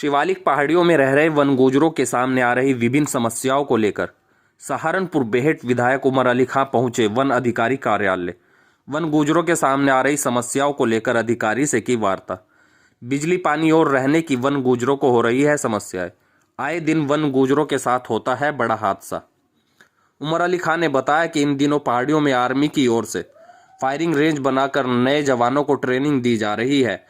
शिवालिक पहाड़ियों में रह रहे वन गुजरों के सामने आ रही विभिन्न समस्याओं को लेकर सहारनपुर बेहट विधायक उमर अली खां पहुंचे वन अधिकारी कार्यालय। वन गुजरों के सामने आ रही समस्याओं को लेकर अधिकारी से की वार्ता। बिजली, पानी और रहने की वन गुजरों को हो रही है समस्याएं। आए दिन वन गुजरों के साथ होता है बड़ा हादसा। उमर अली खां ने बताया कि इन दिनों पहाड़ियों में आर्मी की ओर से फायरिंग रेंज बनाकर नए जवानों को ट्रेनिंग दी जा रही है।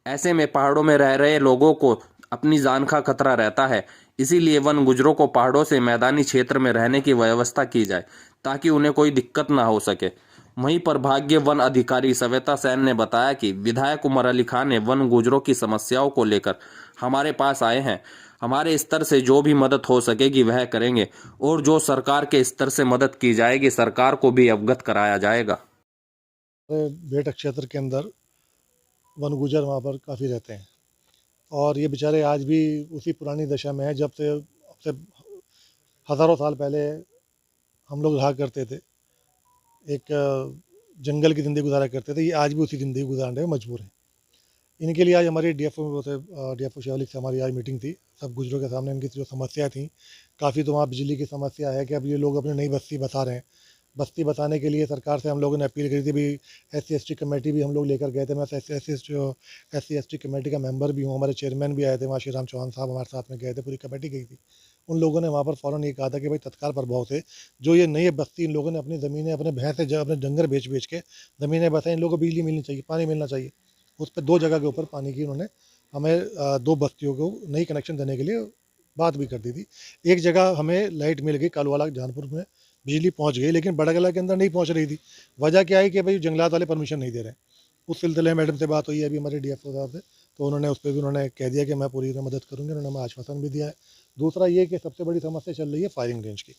ऐसे में पहाड़ों में रह रहे लोगों को अपनी जान का खतरा रहता है, इसीलिए वन गुजरों को पहाड़ों से मैदानी क्षेत्र में रहने की व्यवस्था की जाए ताकि उन्हें कोई दिक्कत ना हो सके। वहीं पर भाग्य वन अधिकारी सविता सेन ने बताया कि विधायक उमर अली खां ने वन गुजरों की समस्याओं को लेकर हमारे पास आए हैं। हमारे स्तर से जो भी मदद हो सकेगी वह करेंगे और जो सरकार के स्तर से मदद की जाएगी सरकार को भी अवगत कराया जाएगा। बेहट क्षेत्र के अंदर वन गुजर वहाँ पर काफ़ी रहते हैं और ये बेचारे आज भी उसी पुरानी दशा में है जब से अब से हज़ारों साल पहले हम लोग रहा करते थे। एक जंगल की ज़िंदगी गुजारा करते थे, ये आज भी उसी ज़िंदगी गुजारने में मजबूर हैं। इनके लिए आज हमारी डीएफओ शिवालिक से हमारी आज मीटिंग थी। सब गुजरों के सामने इनकी जो समस्या थी, काफ़ी तो वहाँ बिजली की समस्या है कि अब ये लोग अपनी नई बस्ती बसा रहे हैं। बस्ती बसाने के लिए सरकार से हम लोगों ने अपील करी थी भी। SC/ST कमेटी भी हम लोग लेकर गए थे। मैं SC/ST कमेटी का मेंबर भी हूँ। हमारे चेयरमैन भी आए थे वहाँ, श्री राम चौहान साहब हमारे साथ में गए थे, पूरी कमेटी गई थी। उन लोगों ने वहाँ पर फ़ौरन ये कहा था कि भाई तत्काल प्रभाव से जो ये नई बस्ती इन लोगों ने अपनी ज़मीनें अपने भैंस अपने डंगर बेच बेच के ज़मीनें बसाई, इन लोगों को बिजली मिलनी चाहिए, पानी मिलना चाहिए। उस पर 2 जगह के ऊपर पानी की उन्होंने हमें 2 बस्तियों को नई कनेक्शन देने के लिए बात भी कर दी थी। एक जगह हमें लाइट मिल गई, कालवाला जहानपुर में बिजली पहुंच गई, लेकिन बड़ागला के अंदर नहीं पहुंच रही थी। वजह क्या है कि भाई जंगलात वाले परमिशन नहीं दे रहे हैं। उस सिलसिले में मैडम से बात हुई है अभी हमारे DFO साहब से, तो उन्होंने उस पर भी उन्होंने कह दिया कि मैं पूरी तरह मदद करूँगी। उन्होंने हमें आश्वासन भी दिया है। दूसरा ये कि सबसे बड़ी समस्या चल रही है फायरिंग रेंज की।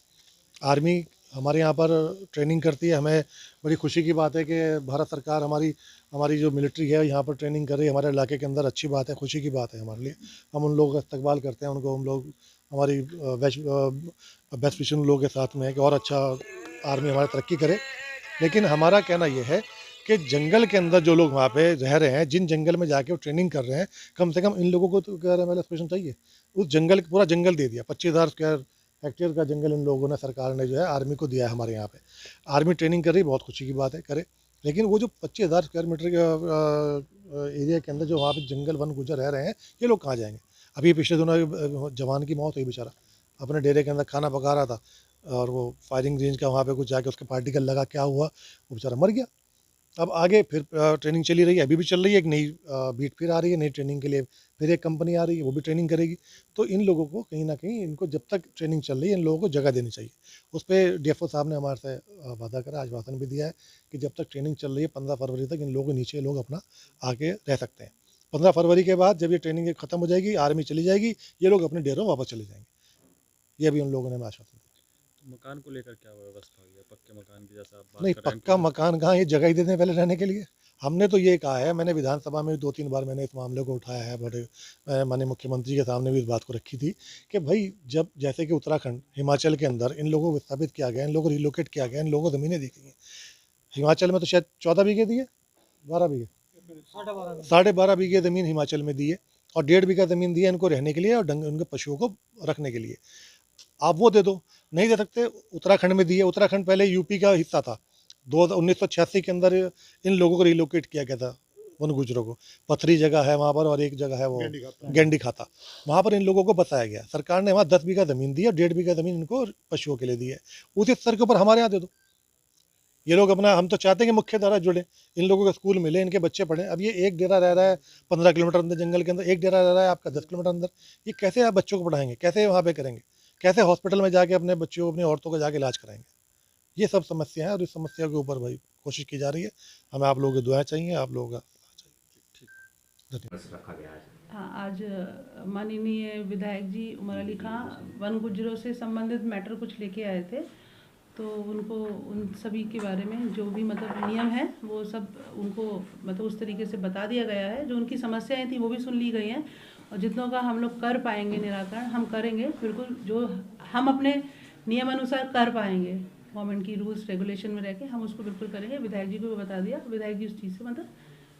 आर्मी हमारे यहाँ पर ट्रेनिंग करती है। हमें बड़ी खुशी की बात है कि भारत सरकार हमारी हमारी जो मिलिट्री है यहाँ पर ट्रेनिंग कर रही है हमारे इलाके के अंदर। अच्छी बात है, खुशी की बात है हमारे लिए। हम उन लोगों का इस्तकबाल करते हैं, उनको हम लोग हमारी बेस्ट विशन लोगों के साथ में है कि और अच्छा आर्मी हमारी तरक्की करे। लेकिन हमारा कहना यह है कि जंगल के अंदर जो लोग वहाँ पे रह रहे हैं, जिन जंगल में जाके वो ट्रेनिंग कर रहे हैं, कम से कम इन लोगों को तो स्पेशल चाहिए। उस जंगल पूरा जंगल दे दिया, 25,000 स्क्वायर हेक्टेयर का जंगल इन लोगों ने, सरकार ने जो है आर्मी को दिया है हमारे यहाँ पे। आर्मी ट्रेनिंग कर रही है, बहुत खुशी की बात है, करे। लेकिन वो जो 25,000 स्क्वायर मीटर के एरिया के अंदर जो वहाँ पे जंगल वन गुजर रह रहे हैं, ये लोग कहाँ जाएंगे? अभी पिछले दिनों जवान की मौत हुई, बेचारा अपने डेरे के अंदर खाना पका रहा था और वो फायरिंग रेंज का वहाँ पे कुछ जाके उसके पार्टिकल लगा, क्या हुआ, वो बेचारा मर गया। अब आगे फिर ट्रेनिंग चली रही है, अभी भी चल रही है। एक नई बीट फिर आ रही है, नई ट्रेनिंग के लिए फिर एक कंपनी आ रही है, वो भी ट्रेनिंग करेगी। तो इन लोगों को कहीं ना कहीं, इनको जब तक ट्रेनिंग चल रही है, इन लोगों को जगह देनी चाहिए। उस पर DFO साहब ने हमारे से वादा करा, आश्वासन भी दिया है कि जब तक ट्रेनिंग चल रही है 15 फरवरी तक इन लोगों के नीचे लोग अपना आके रह सकते हैं। 15 फरवरी के बाद जब ये ट्रेनिंग खत्म हो जाएगी, आर्मी चली जाएगी, ये लोग अपने डेरों वापस चले जाएंगे। ये भी उन लोगों ने हमें आश्वासन दिया। मकान को लेकर क्या व्यवस्था हुई है? पक्के मकान की जैसा आप बात नहीं, कर रहे हैं पक्का मकान कहाँ, ये जगह ही देते हैं पहले रहने के लिए। हमने तो ये कहा है, मैंने विधानसभा में 2-3 बार मैंने इस मामले को उठाया है, बड़े माननीय मुख्यमंत्री के सामने भी इस बात को रखी थी कि भाई जब जैसे कि उत्तराखंड, हिमाचल के अंदर इन लोगों को विस्थापित किया गया, इन लोगों को रिलोकेट किया गया, इन लोगों को ज़मीनें दी गई हैं। हिमाचल में तो शायद 14 बीघे दी है, 12 बीघे, 12.5 बीघे ज़मीन हिमाचल में दी है और 1.5 बीघा ज़मीन दी है इनको रहने के लिए और उनके पशुओं को रखने के लिए। आप वो दे दो, नहीं दे सकते। उत्तराखंड में दी है। उत्तराखंड पहले यूपी का हिस्सा था। 1986 के अंदर इन लोगों को रिलोकेट किया गया था, वन गुजरों को। पथरी जगह है वहाँ पर और एक जगह है वो गेंडी खाता, वहाँ पर इन लोगों को बसाया गया। सरकार ने वहाँ 10 बीघा ज़मीन दी है और 1.5 बीघा ज़मीन इनको पशुओं के लिए दी है। उसी स्तर के ऊपर हमारे यहाँ दे दो। ये लोग अपना, हम तो चाहते हैं कि मुख्य धारा जुड़े, इन लोगों को स्कूल मिले, इनके बच्चे पढ़ें। अब ये एक डेरा रह रहा है 15 किलोमीटर अंदर जंगल के अंदर, एक डेरा रह रहा है आपका 10 किलोमीटर अंदर। ये कैसे आप बच्चों को पढ़ाएंगे, कैसे वहाँ पे करेंगे, कैसे हॉस्पिटल में जाके अपने बच्चों, अपनी औरतों को जाके इलाज कराएंगे? ये सब समस्या है और इस समस्या के ऊपर भाई कोशिश की जा रही है। हमें आप लोगों की दुआएं चाहिए, आप लोगों का धन्यवाद। हाँ, आज माननीय विधायक जी उमर अली खां वन गुजरों से संबंधित मैटर कुछ लेके आए थे, तो उनको उन सभी के बारे में जो भी मतलब नियम है वो सब उनको मतलब उस तरीके से बता दिया गया है। जो उनकी समस्याएं थी वो भी सुन ली गई हैं और जितनों का हम लोग कर पाएंगे निराकरण हम करेंगे, बिल्कुल जो हम अपने नियम अनुसार कर पाएंगे, गवर्नमेंट की रूल्स रेगुलेशन में रह के हम उसको बिल्कुल करेंगे। विधायक जी को भी बता दिया, विधायक जी उस चीज़ से मतलब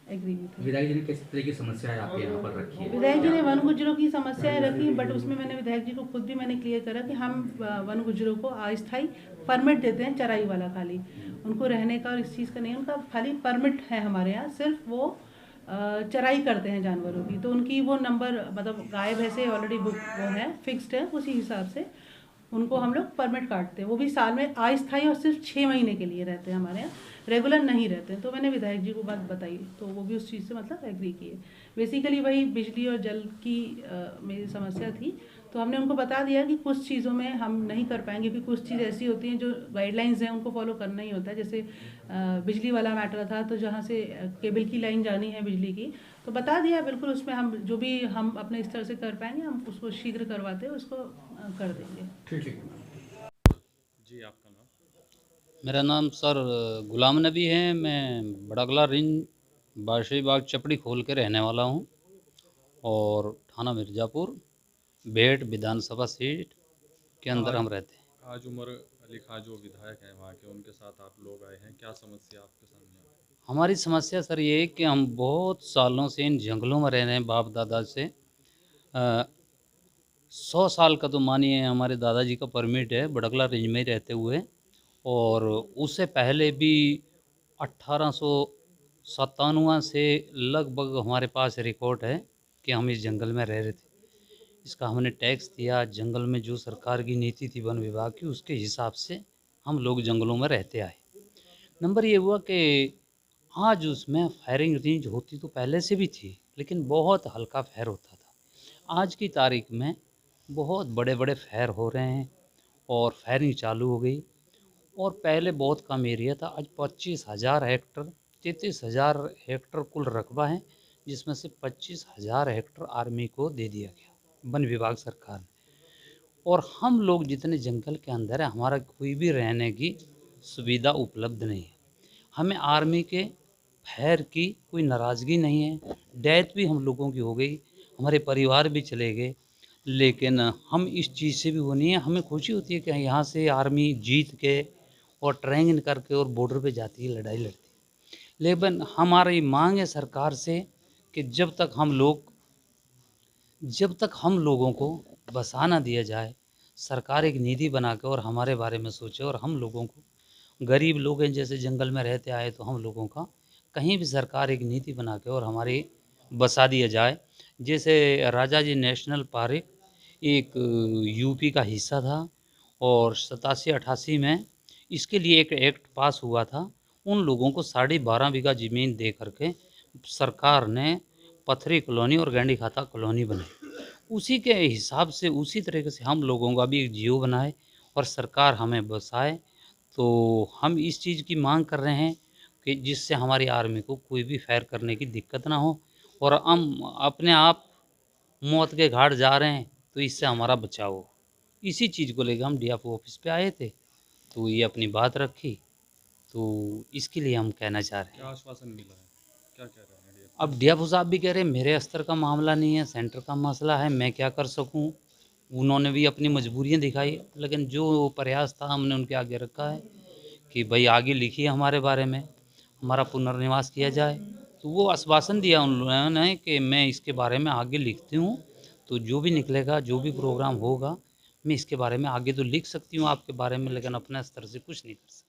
एग्री भी थे। विधायक जी ने किस तरह की समस्याएं आपके यहाँ पर रखी है? विधायक जी ने वन गुज्जरों की समस्याएं रखी, बट उसमें मैंने विधायक जी को खुद भी मैंने क्लियर करा कि हम वन गुज्जरों को अस्थायी परमिट देते हैं, चराई वाला खाली, उनको रहने का और इस चीज़ का नहीं, उनका खाली परमिट है हमारे यहाँ, सिर्फ वो चराई करते हैं जानवरों की, तो उनकी वो नंबर मतलब गाय भैंसे ऑलरेडी बुक वो है, फिक्स्ड है, उसी हिसाब से उनको हम लोग परमिट काटते हैं। वो भी साल में अस्थायी और सिर्फ 6 महीने के लिए रहते हैं हमारे यहाँ, रेगुलर नहीं रहते हैं। तो मैंने विधायक जी को बात बताई, तो वो भी उस चीज़ से मतलब एग्री किए। बेसिकली वही बिजली और जल की मेरी समस्या थी, तो हमने उनको बता दिया कि कुछ चीज़ों में हम नहीं कर पाएंगे, क्योंकि कुछ चीज़ ऐसी होती हैं जो गाइडलाइंस हैं उनको फॉलो करना ही होता है। जैसे बिजली वाला मैटर था, तो जहाँ से केबल की लाइन जानी है बिजली की, तो बता दिया बिल्कुल, उसमें हम जो भी हम अपने स्तर से कर पाएंगे हम उसको शीघ्र करवाते उसको कर देंगे। ठीक है। जी, आपका नाम? मेरा नाम सर गुलाम नबी है। मैं बड़गला रेंज बादशाही बाग चपड़ी खोल के रहने वाला हूँ और थाना मिर्ज़ापुर बेट विधानसभा सीट के अंदर हम रहते हैं। आज उमर अली खां जो विधायक हैं वहाँ के, उनके साथ आप लोग आए हैं, क्या समस्या आपके सामने आई? हमारी समस्या सर ये है कि हम बहुत सालों से इन जंगलों में रह रहे हैं, बाप दादा से 100 साल का तो मानिए हमारे दादाजी का परमिट है बड़गला रेंज में ही रहते हुए, और उससे पहले भी 1897 से लगभग हमारे पास रिकॉर्ड है कि हम इस जंगल में रह रहे थे। इसका हमने टैक्स दिया, जंगल में जो सरकार की नीति थी वन विभाग की उसके हिसाब से हम लोग जंगलों में रहते आए। नंबर ये हुआ कि आज उसमें फायरिंग रेंज होती तो पहले से भी थी, लेकिन बहुत हल्का फायर होता था। आज की तारीख में बहुत बड़े बड़े फायर हो रहे हैं और फायरिंग चालू हो गई, और पहले बहुत कम एरिया था, आज 25,000 हेक्टर 33,000 हेक्टर कुल रकबा है, जिसमें से 25,000 हेक्टर आर्मी को दे दिया गया वन विभाग सरकार ने। और हम लोग जितने जंगल के अंदर है, हमारा कोई भी रहने की सुविधा उपलब्ध नहीं है। हमें आर्मी के फायर की कोई नाराज़गी नहीं है, डेथ भी हम लोगों की हो गई, हमारे परिवार भी चले गए, लेकिन हम इस चीज़ से भी वो नहीं है। हमें खुशी होती है कि यहाँ से आर्मी जीत के और ट्रेनिंग करके और बॉर्डर पे जाती है, लड़ाई लड़ती है। लेकिन हमारी मांग है सरकार से कि जब तक हम लोगों को बसा ना दिया जाए, सरकार एक नीति बना के और हमारे बारे में सोचे, और हम लोगों को, गरीब लोग हैं जैसे जंगल में रहते आए, तो हम लोगों का कहीं भी सरकार एक नीति बना के और हमारे बसा दिया जाए। जैसे राजा जी नेशनल पार्क एक यूपी का हिस्सा था, और 87-88 में इसके लिए एक एक्ट पास हुआ था। उन लोगों को 12.5 बीघा ज़मीन दे करके सरकार ने पथरी कॉलोनी और गैंडी खाता कॉलोनी बनाई। उसी के हिसाब से, उसी तरीके से हम लोगों का भी एक जियो बनाए और सरकार हमें बसाए। तो हम इस चीज़ की मांग कर रहे हैं कि जिससे हमारी आर्मी को कोई भी फायर करने की दिक्कत ना हो, और हम अपने आप मौत के घाट जा रहे हैं, तो इससे हमारा बचाव हो। इसी चीज़ को लेकर हम डीएफओ ऑफिस पे आए थे, तो ये अपनी बात रखी, तो इसके लिए हम कहना चाह रहे हैं। क्या आश्वासन मिला है, क्या कह रहे हैं DF? अब डीएफओ साहब भी कह रहे हैं मेरे स्तर का मामला नहीं है, सेंटर का मसला है, मैं क्या कर सकूं। उन्होंने भी अपनी मजबूरियां दिखाई, लेकिन जो प्रयास था हमने उनके आगे रखा है कि भाई आगे लिखिए हमारे बारे में, हमारा पुनर्निवास किया जाए। तो वो आश्वासन दिया उन लोगों ने कि मैं इसके बारे में आगे लिखती हूँ, तो जो भी निकलेगा, जो भी प्रोग्राम होगा, मैं इसके बारे में आगे तो लिख सकती हूँ आपके बारे में, लेकिन अपने स्तर से कुछ नहीं कर सकती।